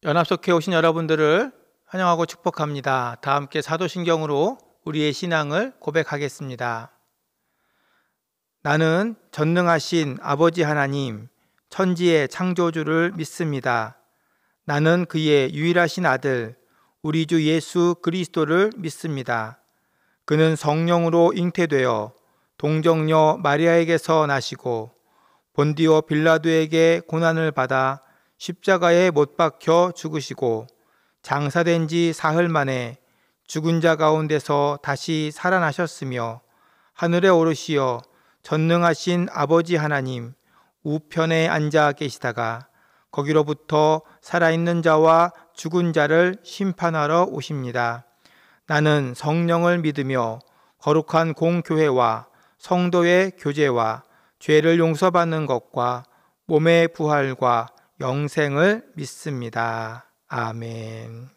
연합석회 오신 여러분들을 환영하고 축복합니다. 다 함께 사도신경으로 우리의 신앙을 고백하겠습니다. 나는 전능하신 아버지 하나님, 천지의 창조주를 믿습니다. 나는 그의 유일하신 아들, 우리 주 예수 그리스도를 믿습니다. 그는 성령으로 잉태되어 동정녀 마리아에게서 나시고 본디오 빌라도에게 고난을 받아 십자가에 못 박혀 죽으시고 장사된 지 사흘 만에 죽은 자 가운데서 다시 살아나셨으며 하늘에 오르시어 전능하신 아버지 하나님 우편에 앉아 계시다가 거기로부터 살아있는 자와 죽은 자를 심판하러 오십니다. 나는 성령을 믿으며 거룩한 공교회와 성도의 교제와 죄를 용서받는 것과 몸의 부활과 영생을 믿습니다. 아멘.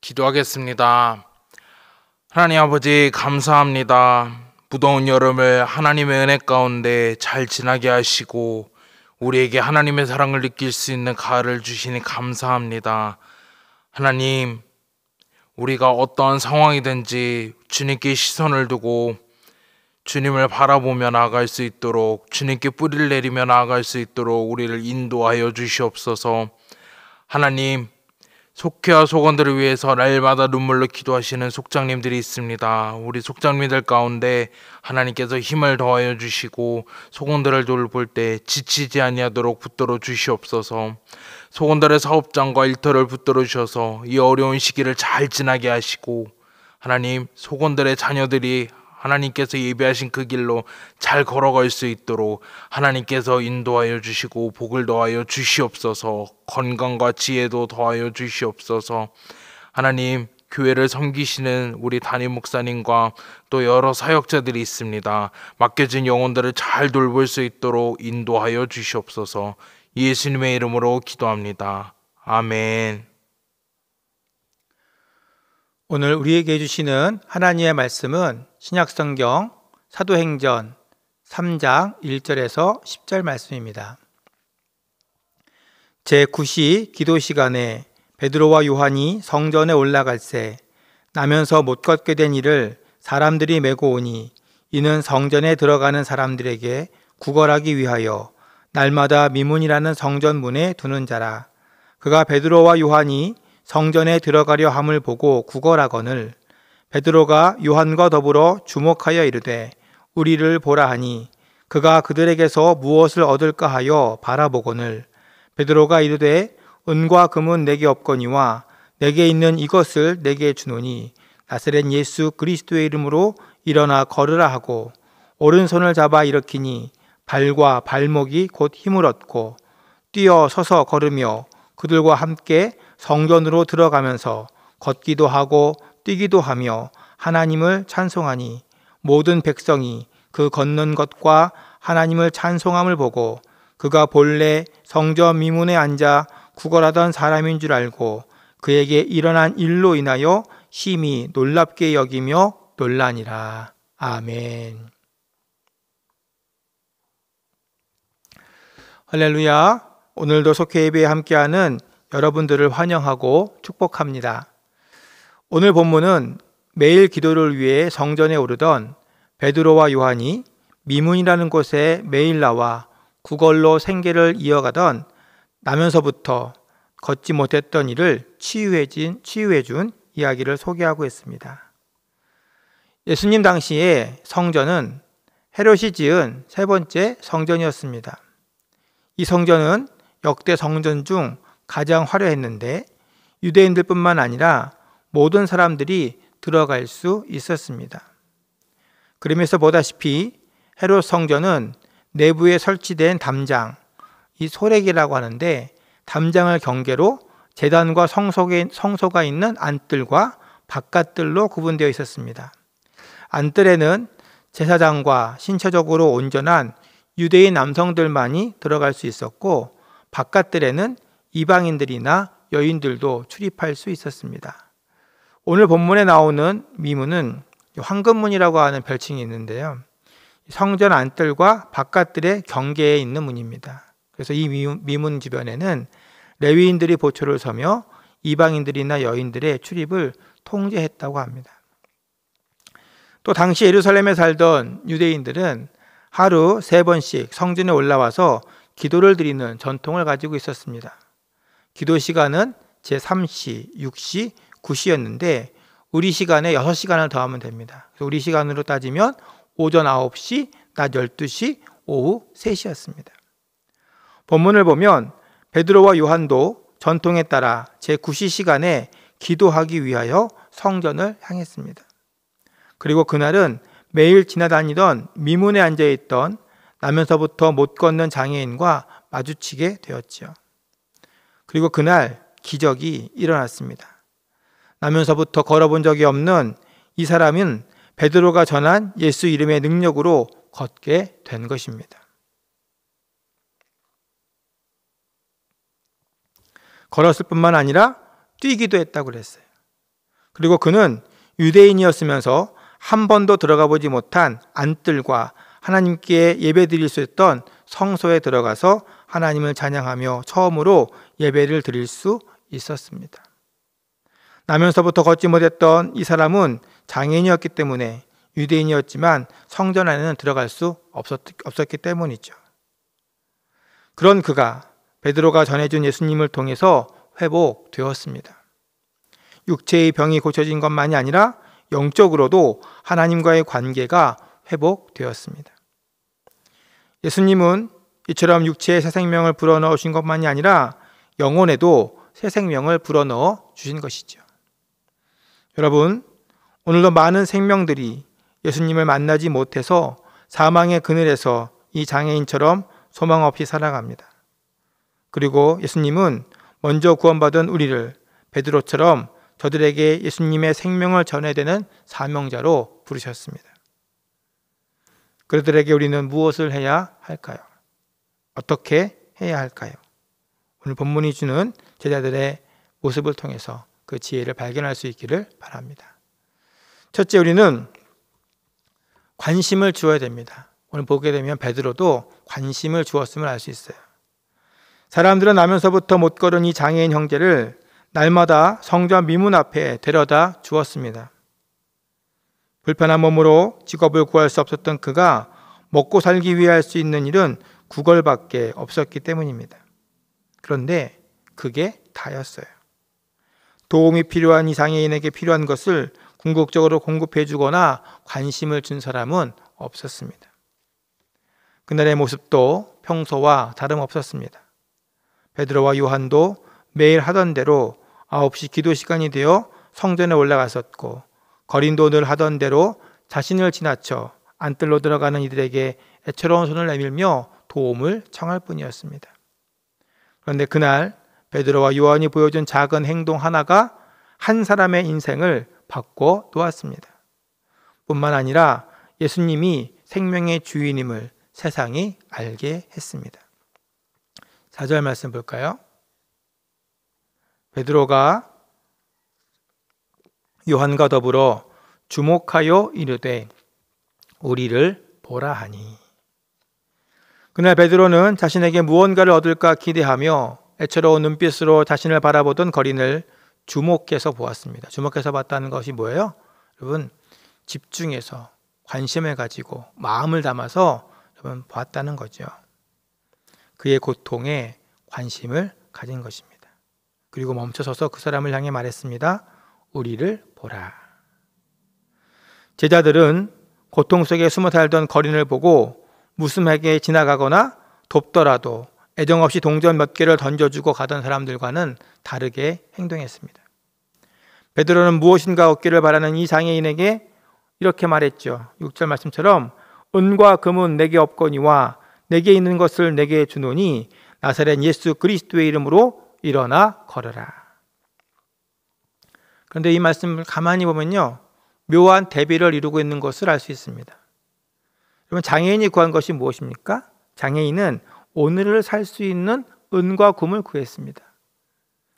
기도하겠습니다. 하나님 아버지 감사합니다. 무더운 여름을 하나님의 은혜 가운데 잘 지나게 하시고 우리에게 하나님의 사랑을 느낄 수 있는 가을을 주시니 감사합니다. 하나님, 우리가 어떠한 상황이든지 주님께 시선을 두고 주님을 바라보며 나아갈 수 있도록, 주님께 뿌리를 내리며 나아갈 수 있도록 우리를 인도하여 주시옵소서. 하나님, 속회와 속원들을 위해서 날마다 눈물로 기도하시는 속장님들이 있습니다. 우리 속장님들 가운데 하나님께서 힘을 더하여 주시고 속원들을 돌볼 때 지치지 아니하도록 붙들어 주시옵소서. 속원들의 사업장과 일터를 붙들어 주셔서 이 어려운 시기를 잘 지나게 하시고, 하나님, 속원들의 자녀들이 하나님께서 예비하신 그 길로 잘 걸어갈 수 있도록 하나님께서 인도하여 주시고 복을 더하여 주시옵소서. 건강과 지혜도 더하여 주시옵소서. 하나님, 교회를 섬기시는 우리 담임 목사님과 또 여러 사역자들이 있습니다. 맡겨진 영혼들을 잘 돌볼 수 있도록 인도하여 주시옵소서. 예수님의 이름으로 기도합니다. 아멘. 오늘 우리에게 해주시는 하나님의 말씀은 신약성경 사도행전 3장 1절에서 10절 말씀입니다. 제9시 기도 시간에 베드로와 요한이 성전에 올라갈새 나면서 못 걷게 된 이를 사람들이 메고 오니 이는 성전에 들어가는 사람들에게 구걸하기 위하여 날마다 미문이라는 성전문에 두는 자라. 그가 베드로와 요한이 성전에 들어가려 함을 보고 구걸하거늘 베드로가 요한과 더불어 주목하여 이르되 우리를 보라 하니 그가 그들에게서 무엇을 얻을까 하여 바라보거늘 베드로가 이르되 은과 금은 내게 없거니와 내게 있는 이것을 내게 주노니 나사렛 예수 그리스도의 이름으로 일어나 걸으라 하고 오른손을 잡아 일으키니 발과 발목이 곧 힘을 얻고 뛰어 서서 걸으며 그들과 함께 성전으로 들어가면서 걷기도 하고 뛰기도 하며 하나님을 찬송하니 모든 백성이 그 걷는 것과 하나님을 찬송함을 보고 그가 본래 성전 미문에 앉아 구걸하던 사람인 줄 알고 그에게 일어난 일로 인하여 심히 놀랍게 여기며 놀라니라. 아멘. 할렐루야. 오늘도 속회 예배에 함께하는 여러분들을 환영하고 축복합니다. 오늘 본문은 매일 기도를 위해 성전에 오르던 베드로와 요한이 미문이라는 곳에 매일 나와 구걸로 생계를 이어가던 나면서부터 걷지 못했던 이를 치유해준 이야기를 소개하고 있습니다. 예수님 당시에 성전은 헤롯이 지은 세 번째 성전이었습니다. 이 성전은 역대 성전 중 가장 화려했는데 유대인들뿐만 아니라 모든 사람들이 들어갈 수 있었습니다. 그림에서 보다시피 헤롯 성전은 내부에 설치된 담장, 이 소래기라고 하는데 담장을 경계로 제단과 성소가 있는 안뜰과 바깥뜰로 구분되어 있었습니다. 안뜰에는 제사장과 신체적으로 온전한 유대인 남성들만이 들어갈 수 있었고 바깥뜰에는 이방인들이나 여인들도 출입할 수 있었습니다. 오늘 본문에 나오는 미문은 황금문이라고 하는 별칭이 있는데요. 성전 안뜰과 바깥뜰의 경계에 있는 문입니다. 그래서 이 미문 주변에는 레위인들이 보초를 서며 이방인들이나 여인들의 출입을 통제했다고 합니다. 또 당시 예루살렘에 살던 유대인들은 하루 3번씩 성전에 올라와서 기도를 드리는 전통을 가지고 있었습니다. 기도 시간은 제3시, 6시, 9시였는데 우리 시간에 6시간을 더하면 됩니다. 그래서 우리 시간으로 따지면 오전 9시, 낮 12시, 오후 3시였습니다. 본문을 보면 베드로와 요한도 전통에 따라 제9시 시간에 기도하기 위하여 성전을 향했습니다. 그리고 그날은 매일 지나다니던 미문에 앉아있던 나면서부터 못 걷는 장애인과 마주치게 되었지요. 그리고 그날 기적이 일어났습니다. 나면서부터 걸어본 적이 없는 이 사람은 베드로가 전한 예수 이름의 능력으로 걷게 된 것입니다. 걸었을 뿐만 아니라 뛰기도 했다고 그랬어요. 그리고 그는 유대인이었으면서 한 번도 들어가 보지 못한 안뜰과 하나님께 예배 드릴 수 있던 성소에 들어가서 하나님을 찬양하며 처음으로 예배를 드릴 수 있었습니다. 나면서부터 걷지 못했던 이 사람은 장애인이었기 때문에 유대인이었지만 성전 안에는 들어갈 수 없었기 때문이죠. 그런 그가 베드로가 전해준 예수님을 통해서 회복되었습니다. 육체의 병이 고쳐진 것만이 아니라 영적으로도 하나님과의 관계가 회복되었습니다. 예수님은 이처럼 육체에 새 생명을 불어넣으신 것만이 아니라 영혼에도 새 생명을 불어넣어 주신 것이죠. 여러분, 오늘도 많은 생명들이 예수님을 만나지 못해서 사망의 그늘에서 이 장애인처럼 소망 없이 살아갑니다. 그리고 예수님은 먼저 구원받은 우리를 베드로처럼 저들에게 예수님의 생명을 전해야 되는 사명자로 부르셨습니다. 그들에게 우리는 무엇을 해야 할까요? 어떻게 해야 할까요? 오늘 본문이 주는 제자들의 모습을 통해서 그 지혜를 발견할 수 있기를 바랍니다. 첫째, 우리는 관심을 주어야 됩니다. 오늘 보게 되면 베드로도 관심을 주었음을 알 수 있어요. 사람들은 나면서부터 못 걸은 이 장애인 형제를 날마다 성전 미문 앞에 데려다 주었습니다. 불편한 몸으로 직업을 구할 수 없었던 그가 먹고 살기 위해 할 수 있는 일은 구걸밖에 없었기 때문입니다. 그런데 그게 다였어요. 도움이 필요한 이 장애인에게 필요한 것을 궁극적으로 공급해 주거나 관심을 준 사람은 없었습니다. 그날의 모습도 평소와 다름없었습니다. 베드로와 요한도 매일 하던 대로 9시 기도 시간이 되어 성전에 올라갔었고, 거린도 늘 하던 대로 자신을 지나쳐 안뜰로 들어가는 이들에게 애처로운 손을 내밀며 도움을 청할 뿐이었습니다. 그런데 그날 베드로와 요한이 보여준 작은 행동 하나가 한 사람의 인생을 바꿔 놓았습니다. 뿐만 아니라 예수님이 생명의 주인임을 세상이 알게 했습니다. 4절 말씀 볼까요? 베드로가 요한과 더불어 주목하여 이르되 우리를 보라 하니. 그날 베드로는 자신에게 무언가를 얻을까 기대하며 애처로운 눈빛으로 자신을 바라보던 거린을 주목해서 보았습니다. 주목해서 봤다는 것이 뭐예요? 여러분, 집중해서 관심을 가지고 마음을 담아서 여러분 봤다는 거죠. 그의 고통에 관심을 가진 것입니다. 그리고 멈춰서서 그 사람을 향해 말했습니다. 우리를 보라. 제자들은 고통 속에 숨어 살던 거린을 보고 무심하게 지나가거나 돕더라도 애정 없이 동전 몇 개를 던져주고 가던 사람들과는 다르게 행동했습니다. 베드로는 무엇인가 얻기를 바라는 이 장애인에게 이렇게 말했죠. 6절 말씀처럼 은과 금은 내게 없거니와 내게 있는 것을 내게 주노니 나사렛 예수 그리스도의 이름으로 일어나 걸어라. 그런데 이 말씀을 가만히 보면요, 묘한 대비를 이루고 있는 것을 알 수 있습니다. 여러분, 장애인이 구한 것이 무엇입니까? 장애인은 오늘을 살 수 있는 은과 금을 구했습니다.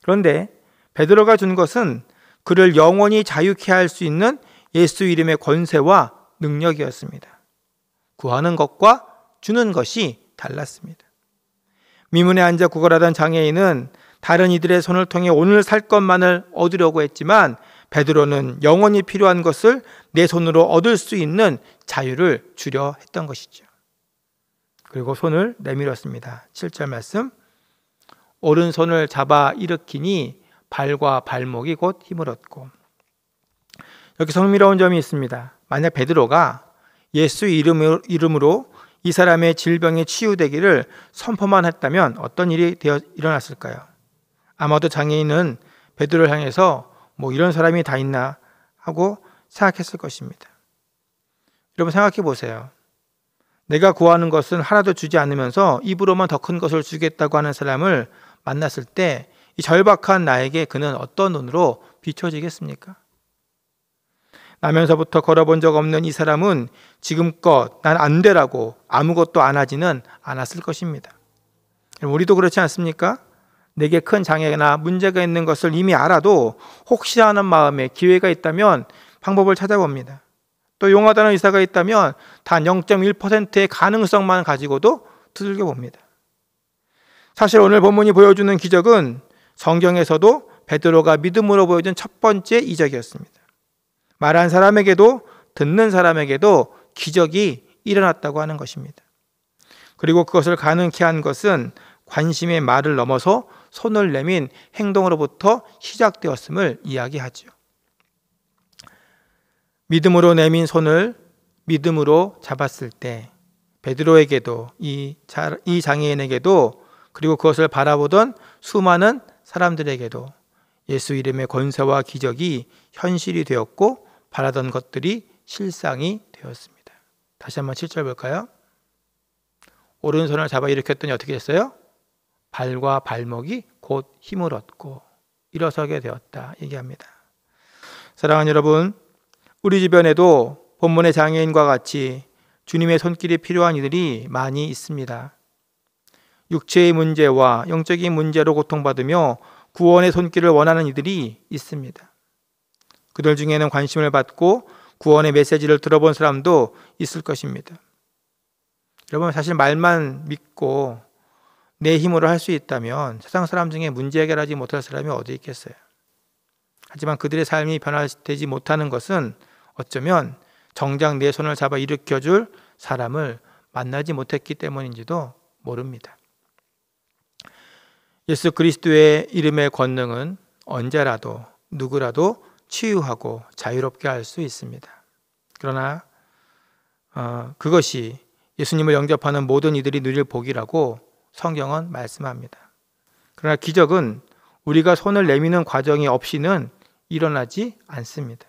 그런데 베드로가 준 것은 그를 영원히 자유케 할 수 있는 예수 이름의 권세와 능력이었습니다. 구하는 것과 주는 것이 달랐습니다. 미문에 앉아 구걸하던 장애인은 다른 이들의 손을 통해 오늘 살 것만을 얻으려고 했지만 베드로는 영원히 필요한 것을 내 손으로 얻을 수 있는 자유를 주려 했던 것이죠. 그리고 손을 내밀었습니다. 7절 말씀, 오른손을 잡아 일으키니 발과 발목이 곧 힘을 얻고. 여기서 흥미로운 점이 있습니다. 만약 베드로가 예수 이름으로 이 사람의 질병이 치유되기를 선포만 했다면 어떤 일이 일어났을까요? 아마도 장애인은 베드로를 향해서 뭐 이런 사람이 다 있나 하고 생각했을 것입니다. 여러분, 생각해 보세요. 내가 구하는 것은 하나도 주지 않으면서 입으로만 더 큰 것을 주겠다고 하는 사람을 만났을 때 이 절박한 나에게 그는 어떤 눈으로 비춰지겠습니까? 나면서부터 걸어본 적 없는 이 사람은 지금껏 난 안 되라고 아무것도 안 하지는 않았을 것입니다. 우리도 그렇지 않습니까? 내게 큰 장애나 문제가 있는 것을 이미 알아도 혹시 하는 마음에 기회가 있다면 방법을 찾아봅니다. 또 용하다는 의사가 있다면 단 0.1%의 가능성만 가지고도 두들겨 봅니다. 사실 오늘 본문이 보여주는 기적은 성경에서도 베드로가 믿음으로 보여준 첫 번째 이적이었습니다. 말한 사람에게도 듣는 사람에게도 기적이 일어났다고 하는 것입니다. 그리고 그것을 가능케 한 것은 관심의 말을 넘어서 손을 내민 행동으로부터 시작되었음을 이야기하죠. 믿음으로 내민 손을 믿음으로 잡았을 때 베드로에게도 이 장애인에게도 그리고 그것을 바라보던 수많은 사람들에게도 예수 이름의 권세와 기적이 현실이 되었고 바라던 것들이 실상이 되었습니다. 다시 한번 7절 볼까요? 오른손을 잡아 일으켰더니 어떻게 됐어요? 발과 발목이 곧 힘을 얻고 일어서게 되었다 얘기합니다. 사랑하는 여러분, 우리 주변에도 본문의 장애인과 같이 주님의 손길이 필요한 이들이 많이 있습니다. 육체의 문제와 영적인 문제로 고통받으며 구원의 손길을 원하는 이들이 있습니다. 그들 중에는 관심을 받고 구원의 메시지를 들어본 사람도 있을 것입니다. 여러분, 사실 말만 믿고 내 힘으로 할 수 있다면 세상 사람 중에 문제 해결하지 못할 사람이 어디 있겠어요. 하지만 그들의 삶이 변화되지 못하는 것은 어쩌면 정작 내 손을 잡아 일으켜줄 사람을 만나지 못했기 때문인지도 모릅니다. 예수 그리스도의 이름의 권능은 언제라도 누구라도 치유하고 자유롭게 할 수 있습니다. 그러나 그것이 예수님을 영접하는 모든 이들이 누릴 복이라고 성경은 말씀합니다. 그러나 기적은 우리가 손을 내미는 과정이 없이는 일어나지 않습니다.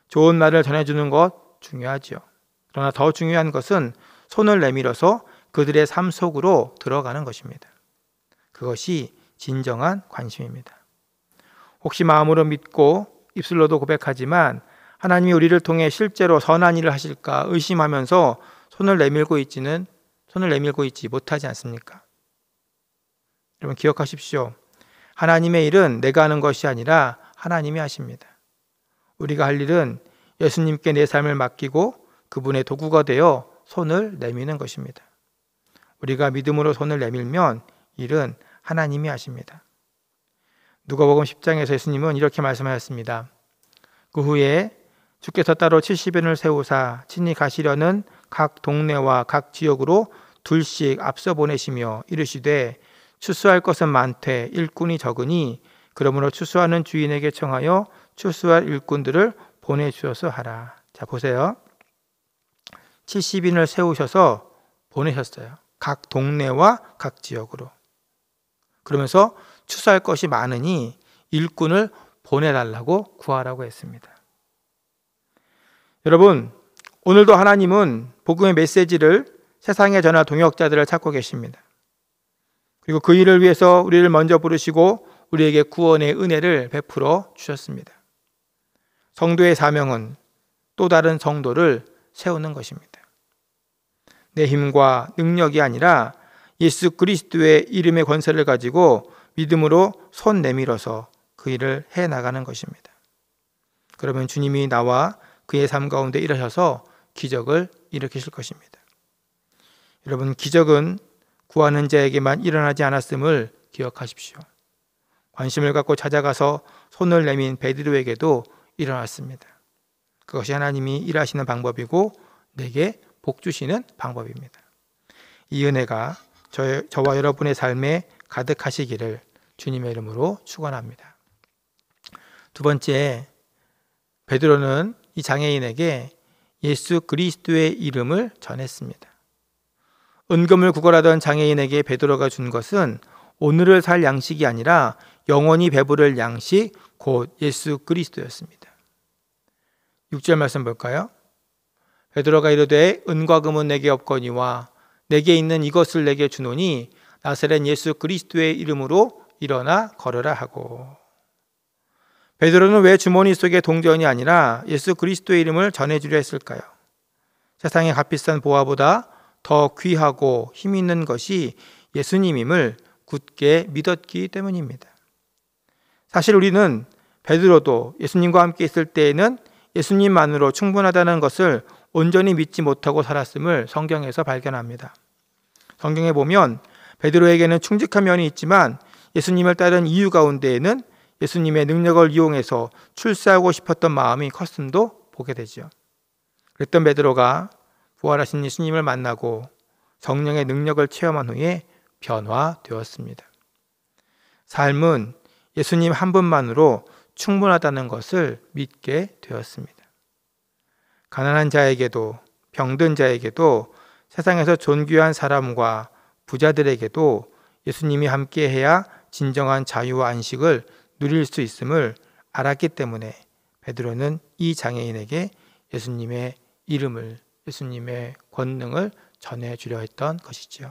좋은 말을 전해주는 것 중요하죠. 그러나 더 중요한 것은 손을 내밀어서 그들의 삶 속으로 들어가는 것입니다. 그것이 진정한 관심입니다. 혹시 마음으로 믿고 입술로도 고백하지만 하나님이 우리를 통해 실제로 선한 일을 하실까 의심하면서 손을 내밀고 있지 못하지 않습니까? 여러분, 기억하십시오. 하나님의 일은 내가 하는 것이 아니라 하나님이 하십니다. 우리가 할 일은 예수님께 내 삶을 맡기고 그분의 도구가 되어 손을 내미는 것입니다. 우리가 믿음으로 손을 내밀면 일은 하나님이 하십니다. 누가복음 10장에서 예수님은 이렇게 말씀하셨습니다. 그 후에 주께서 따로 70인을 세우사 친히 가시려는 각 동네와 각 지역으로 둘씩 앞서 보내시며 이르시되 추수할 것은 많되 일꾼이 적으니 그러므로 추수하는 주인에게 청하여 추수할 일꾼들을 보내주어서 하라. 자, 보세요. 70인을 세우셔서 보내셨어요. 각 동네와 각 지역으로. 그러면서 추수할 것이 많으니 일꾼을 보내달라고 구하라고 했습니다. 여러분, 오늘도 하나님은 복음의 메시지를 세상에 전할 동역자들을 찾고 계십니다. 그리고 그 일을 위해서 우리를 먼저 부르시고 우리에게 구원의 은혜를 베풀어 주셨습니다. 성도의 사명은 또 다른 성도를 세우는 것입니다. 내 힘과 능력이 아니라 예수 그리스도의 이름의 권세를 가지고 믿음으로 손 내밀어서 그 일을 해나가는 것입니다. 그러면 주님이 나와 그의 삶 가운데 일하셔서 기적을 일으키실 것입니다. 여러분, 기적은 구하는 자에게만 일어나지 않았음을 기억하십시오. 관심을 갖고 찾아가서 손을 내민 베드로에게도 일어났습니다. 그것이 하나님이 일하시는 방법이고 내게 복 주시는 방법입니다. 이 은혜가 저와 여러분의 삶에 가득하시기를 주님의 이름으로 축원합니다. 두 번째, 베드로는 이 장애인에게 예수 그리스도의 이름을 전했습니다. 은금을 구걸하던 장애인에게 베드로가 준 것은 오늘을 살 양식이 아니라 영원히 배부를 양식 곧 예수 그리스도였습니다. 6절 말씀 볼까요? 베드로가 이르되 은과 금은 내게 없거니와 내게 있는 이것을 내게 주노니 나사렛 예수 그리스도의 이름으로 일어나 걸으라 하고. 베드로는 왜 주머니 속에 동전이 아니라 예수 그리스도의 이름을 전해주려 했을까요? 세상의 값비싼 보화보다 더 귀하고 힘 있는 것이 예수님임을 굳게 믿었기 때문입니다. 사실 우리는 베드로도 예수님과 함께 있을 때에는 예수님만으로 충분하다는 것을 온전히 믿지 못하고 살았음을 성경에서 발견합니다. 성경에 보면 베드로에게는 충직한 면이 있지만 예수님을 따른 이유 가운데에는 예수님의 능력을 이용해서 출세하고 싶었던 마음이 컸음도 보게 되죠. 그랬던 베드로가 부활하신 예수님을 만나고 성령의 능력을 체험한 후에 변화되었습니다. 삶은 예수님 한 분만으로 충분하다는 것을 믿게 되었습니다. 가난한 자에게도 병든 자에게도 세상에서 존귀한 사람과 부자들에게도 예수님이 함께해야 진정한 자유와 안식을 누릴 수 있음을 알았기 때문에 베드로는 이 장애인에게 예수님의 이름을, 예수님의 권능을 전해주려 했던 것이지요.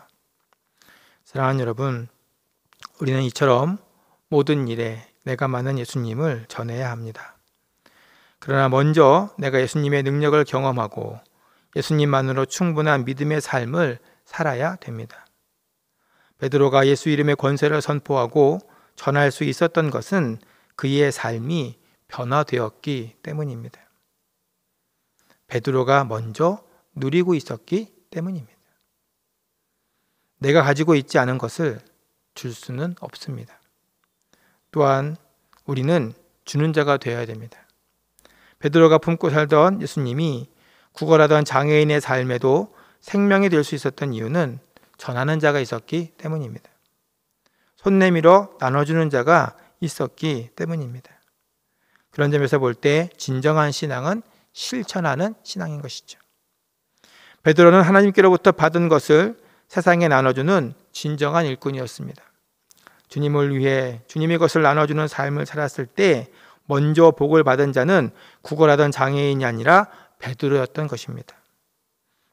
사랑하는 여러분, 우리는 이처럼 모든 일에 내가 많은 예수님을 전해야 합니다. 그러나 먼저 내가 예수님의 능력을 경험하고 예수님만으로 충분한 믿음의 삶을 살아야 됩니다. 베드로가 예수 이름의 권세를 선포하고 전할 수 있었던 것은 그의 삶이 변화되었기 때문입니다. 베드로가 먼저 누리고 있었기 때문입니다. 내가 가지고 있지 않은 것을 줄 수는 없습니다. 또한 우리는 주는 자가 되어야 됩니다. 베드로가 품고 살던 예수님이 구걸하던 장애인의 삶에도 생명이 될 수 있었던 이유는 전하는 자가 있었기 때문입니다. 손 내밀어 나눠주는 자가 있었기 때문입니다. 그런 점에서 볼 때 진정한 신앙은 실천하는 신앙인 것이죠. 베드로는 하나님께로부터 받은 것을 세상에 나눠주는 진정한 일꾼이었습니다. 주님을 위해 주님의 것을 나눠주는 삶을 살았을 때 먼저 복을 받은 자는 구걸하던 장애인이 아니라 베드로였던 것입니다.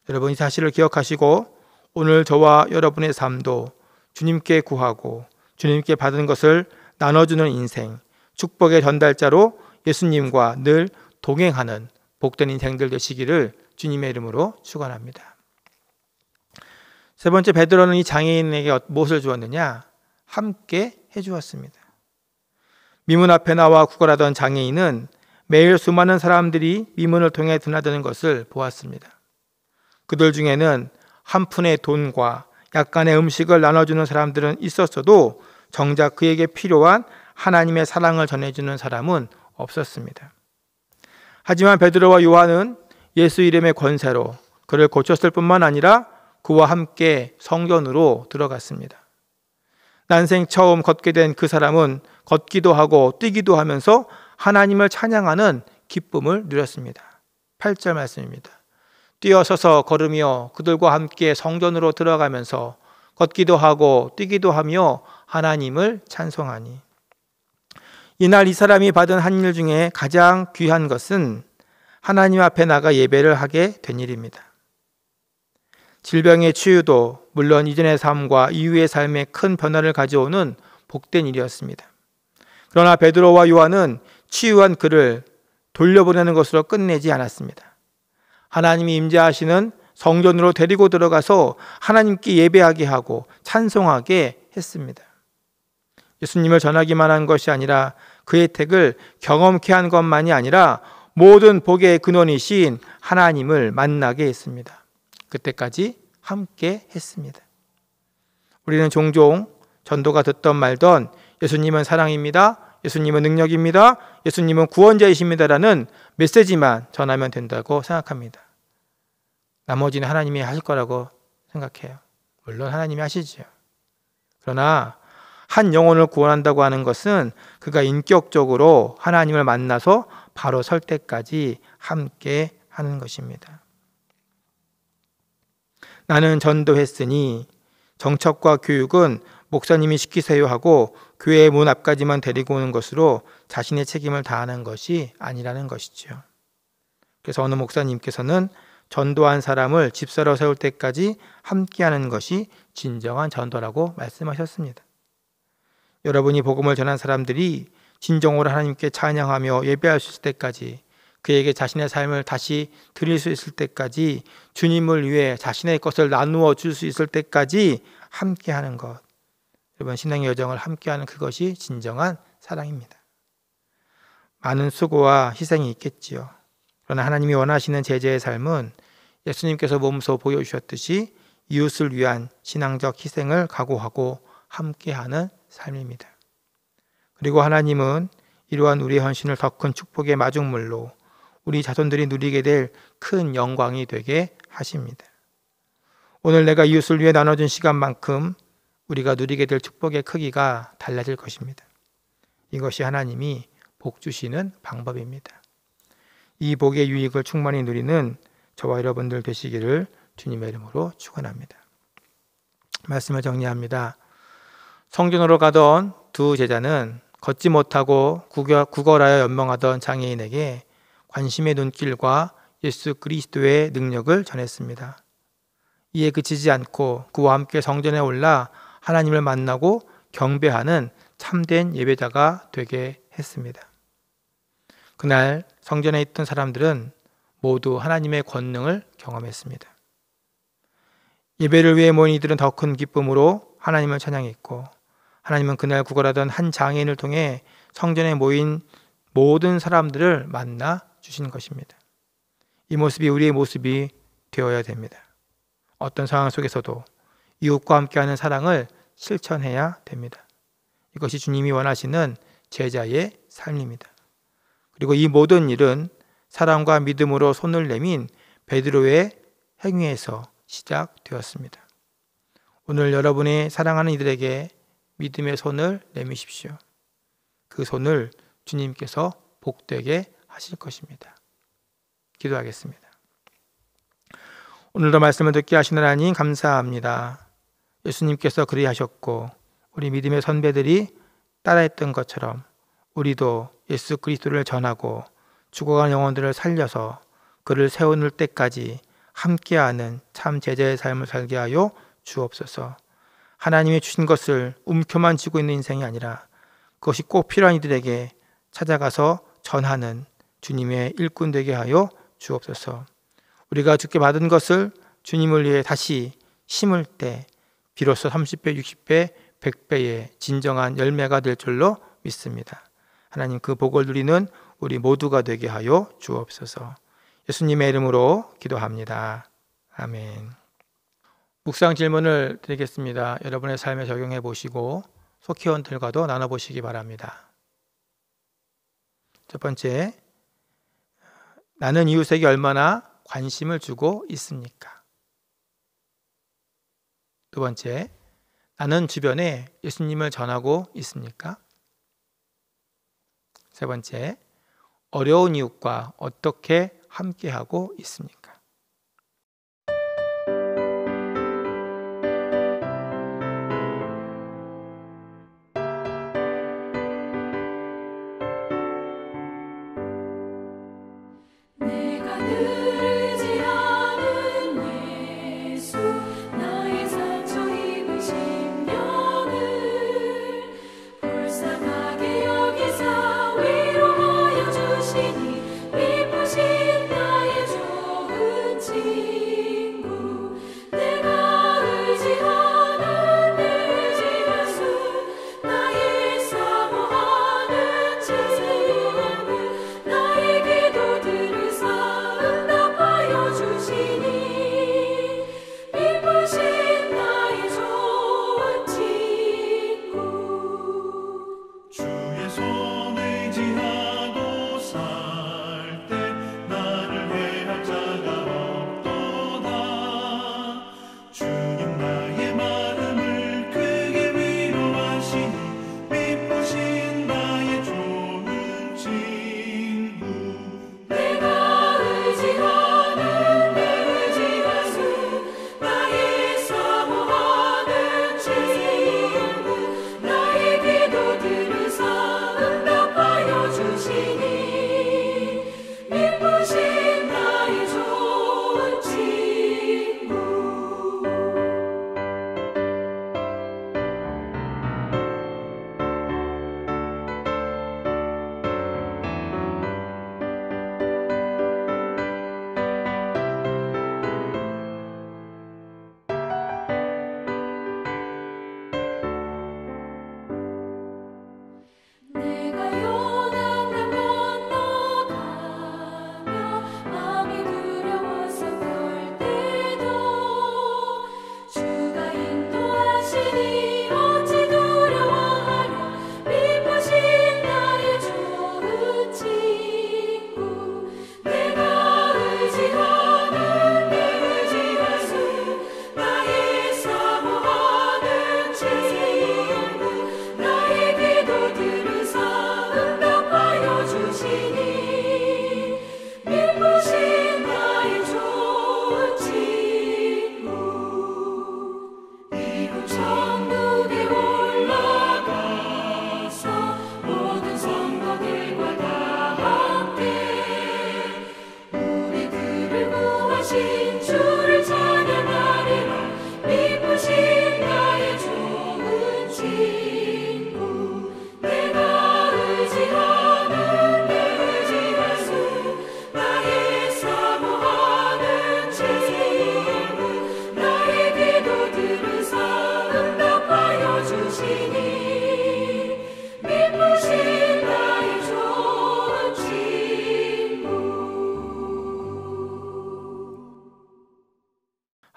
여러분, 이 사실을 기억하시고 오늘 저와 여러분의 삶도 주님께 구하고 주님께 받은 것을 나눠주는 인생, 축복의 전달자로 예수님과 늘 동행하는 복된 인생들 되시기를 주님의 이름으로 축원합니다. 세 번째, 베드로는 이 장애인에게 무엇을 주었느냐? 함께 해주었습니다. 미문 앞에 나와 구걸하던 장애인은 매일 수많은 사람들이 미문을 통해 드나드는 것을 보았습니다. 그들 중에는 한 푼의 돈과 약간의 음식을 나눠주는 사람들은 있었어도 정작 그에게 필요한 하나님의 사랑을 전해주는 사람은 없었습니다. 하지만 베드로와 요한은 예수 이름의 권세로 그를 고쳤을 뿐만 아니라 그와 함께 성전으로 들어갔습니다. 난생 처음 걷게 된 그 사람은 걷기도 하고 뛰기도 하면서 하나님을 찬양하는 기쁨을 누렸습니다. 8절 말씀입니다. 뛰어서서 걸으며 그들과 함께 성전으로 들어가면서 걷기도 하고 뛰기도 하며 하나님을 찬송하니. 이날 이 사람이 받은 한 일 중에 가장 귀한 것은 하나님 앞에 나가 예배를 하게 된 일입니다. 질병의 치유도 물론 이전의 삶과 이후의 삶에 큰 변화를 가져오는 복된 일이었습니다. 그러나 베드로와 요한은 치유한 그를 돌려보내는 것으로 끝내지 않았습니다. 하나님이 임재하시는 성전으로 데리고 들어가서 하나님께 예배하게 하고 찬송하게 했습니다. 예수님을 전하기만 한 것이 아니라 그 혜택을 경험케 한 것만이 아니라 모든 복의 근원이신 하나님을 만나게 했습니다. 그때까지 함께 했습니다. 우리는 종종 전도가 듣던 말던 예수님은 사랑입니다, 예수님은 능력입니다, 예수님은 구원자이십니다라는 메시지만 전하면 된다고 생각합니다. 나머지는 하나님이 하실 거라고 생각해요. 물론 하나님이 하시죠. 그러나 한 영혼을 구원한다고 하는 것은 그가 인격적으로 하나님을 만나서 바로 설 때까지 함께 하는 것입니다. 나는 전도했으니 정책과 교육은 목사님이 시키세요 하고 교회 문 앞까지만 데리고 오는 것으로 자신의 책임을 다하는 것이 아니라는 것이죠. 그래서 어느 목사님께서는 전도한 사람을 집사로 세울 때까지 함께하는 것이 진정한 전도라고 말씀하셨습니다. 여러분이 복음을 전한 사람들이 진정으로 하나님께 찬양하며 예배할 수 있을 때까지, 그에게 자신의 삶을 다시 드릴 수 있을 때까지, 주님을 위해 자신의 것을 나누어 줄 수 있을 때까지 함께하는 것, 여러분 신앙의 여정을 함께하는 그것이 진정한 사랑입니다. 많은 수고와 희생이 있겠지요. 그러나 하나님이 원하시는 제자의 삶은 예수님께서 몸소 보여주셨듯이 이웃을 위한 신앙적 희생을 각오하고 함께하는 삶입니다. 그리고 하나님은 이러한 우리의 헌신을 더 큰 축복의 마중물로 우리 자손들이 누리게 될 큰 영광이 되게 하십니다. 오늘 내가 이웃을 위해 나눠준 시간만큼 우리가 누리게 될 축복의 크기가 달라질 것입니다. 이것이 하나님이 복 주시는 방법입니다. 이 복의 유익을 충만히 누리는 저와 여러분들 되시기를 주님의 이름으로 축원합니다. 말씀을 정리합니다. 성전으로 가던 두 제자는 걷지 못하고 구걸하여 연명하던 장애인에게 관심의 눈길과 예수 그리스도의 능력을 전했습니다. 이에 그치지 않고 그와 함께 성전에 올라 하나님을 만나고 경배하는 참된 예배자가 되게 했습니다. 그날 성전에 있던 사람들은 모두 하나님의 권능을 경험했습니다. 예배를 위해 모인 이들은 더 큰 기쁨으로 하나님을 찬양했고, 하나님은 그날 구걸하던 한 장애인을 통해 성전에 모인 모든 사람들을 만나 주신 것입니다. 이 모습이 우리의 모습이 되어야 됩니다. 어떤 상황 속에서도 이웃과 함께하는 사랑을 실천해야 됩니다. 이것이 주님이 원하시는 제자의 삶입니다. 그리고 이 모든 일은 사랑과 믿음으로 손을 내민 베드로의 행위에서 시작되었습니다. 오늘 여러분이 사랑하는 이들에게 믿음의 손을 내미십시오. 그 손을 주님께서 복되게 하실 것입니다. 기도하겠습니다. 오늘도 말씀을 듣게 하시는 하나님 감사합니다. 예수님께서 그리하셨고 우리 믿음의 선배들이 따라했던 것처럼 우리도 예수 그리스도를 전하고 죽어간 영혼들을 살려서 그를 세우는 때까지 함께하는 참 제자의 삶을 살게 하여 주옵소서. 하나님이 주신 것을 움켜만 쥐고 있는 인생이 아니라 그것이 꼭 필요한 이들에게 찾아가서 전하는 주님의 일꾼 되게 하여 주옵소서. 우리가 주께 받은 것을 주님을 위해 다시 심을 때 비로소 30배, 60배, 100배의 진정한 열매가 될 줄로 믿습니다. 하나님 그 복을 누리는 우리 모두가 되게 하여 주옵소서. 예수님의 이름으로 기도합니다. 아멘. 묵상 질문을 드리겠습니다. 여러분의 삶에 적용해 보시고 속회원들과도 나눠보시기 바랍니다. 첫 번째, 나는 이웃에게 얼마나 관심을 주고 있습니까? 두 번째, 나는 주변에 예수님을 전하고 있습니까? 세 번째, 어려운 이웃과 어떻게 함께하고 있습니까? 내가 늘지 않은 예수 나의 상처 입은 심령을 불쌍하게 여기사 위로하여 주시니 기쁘신 나의 좋은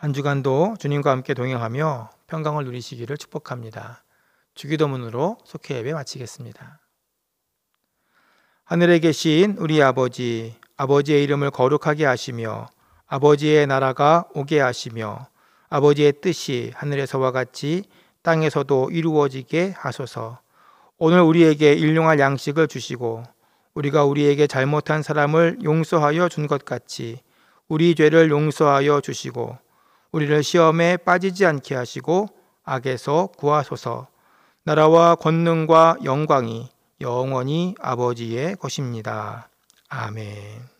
한 주간도 주님과 함께 동행하며 평강을 누리시기를 축복합니다. 주기도문으로 속회 예배 마치겠습니다. 하늘에 계신 우리 아버지, 아버지의 이름을 거룩하게 하시며 아버지의 나라가 오게 하시며 아버지의 뜻이 하늘에서와 같이 땅에서도 이루어지게 하소서. 오늘 우리에게 일용할 양식을 주시고 우리가 우리에게 잘못한 사람을 용서하여 준 것 같이 우리 죄를 용서하여 주시고 우리를 시험에 빠지지 않게 하시고 악에서 구하소서. 나라와 권능과 영광이 영원히 아버지의 것입니다. 아멘.